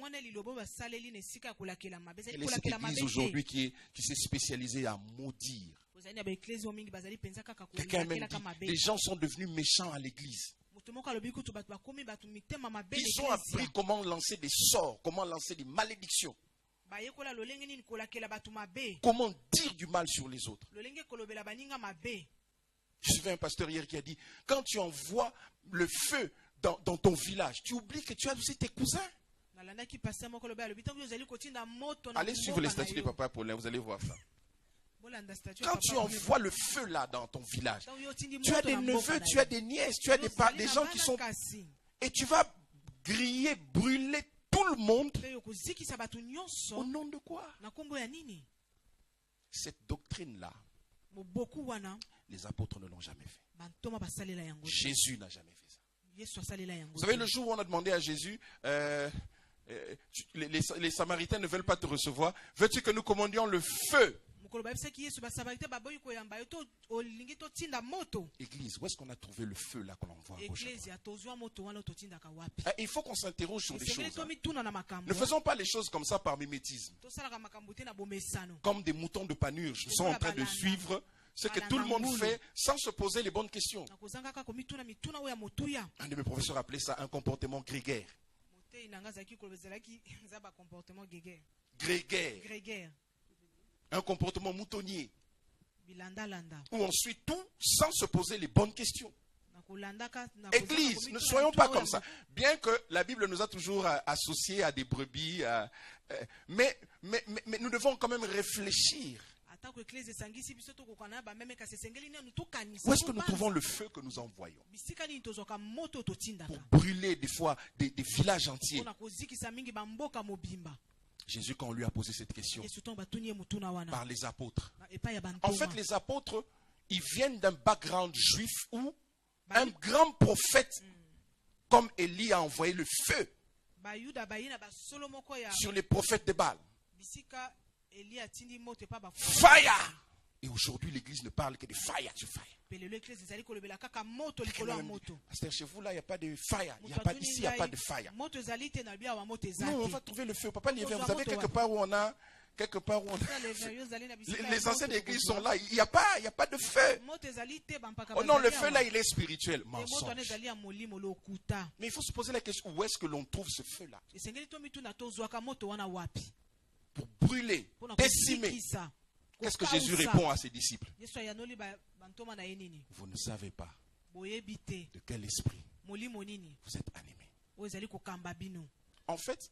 Quelle est cette église aujourd'hui qui s'est spécialisée à maudire? Quelqu'un a même dit, les gens sont devenus méchants à l'église. Ils ont appris comment lancer des sorts, comment lancer des malédictions, comment dire du mal sur les autres. Je suivais un pasteur hier qui a dit, quand tu envoies le feu dans ton village, tu oublies que tu as aussi tes cousins. Allez suivre les statuts de Papa Paulin, vous allez voir ça. Quand tu envoies le feu là dans ton village, tu as des neveux, tu as des nièces, tu as des gens qui sont... Et tu vas griller, brûler tout le monde. Au nom de quoi? Cette doctrine-là, les apôtres ne l'ont jamais fait. Jésus n'a jamais fait ça. Vous savez, le jour où on a demandé à Jésus, les Samaritains ne veulent pas te recevoir, veux-tu que nous commandions le feu? Église, où est-ce qu'on a trouvé le feu là qu'on envoie à gauche? Il faut qu'on s'interroge sur des choses. Ne faisons pas les choses comme ça par mimétisme. Comme des moutons de panurge, nous sommes en train de suivre ce que tout le monde fait sans se poser les bonnes questions. Un de mes professeurs appelait ça un comportement grégaire. Grégaire. Un comportement moutonnier. Où on suit tout sans se poser les bonnes questions. Église, ne soyons pas comme ça. Bien que la Bible nous a toujours associés à des brebis, mais nous devons quand même réfléchir. Où est-ce que nous trouvons le feu que nous envoyons pour brûler des fois des villages entiers? Jésus, quand on lui a posé cette question par les apôtres. En fait, les apôtres, ils viennent d'un background juif où un grand prophète comme Élie a envoyé le feu sur les prophètes de Baal. Fire! Et aujourd'hui, l'église ne parle que de fire sur fire. Pasteur, chez vous, là, il n'y a pas de fire. Ici, il n'y a pas de fire. Non, on va trouver le feu. Papa Liévin, vous avez quelque part où on a... Les anciennes églises sont là. Il n'y a pas de feu. Oh non, le feu là, il est spirituel. Mensonge. Mais il faut se poser la question, où est-ce que l'on trouve ce feu là? Pour brûler, décimer. Qu'est-ce que Jésus répond à ses disciples? Vous ne savez pas de quel esprit vous êtes animés. En fait,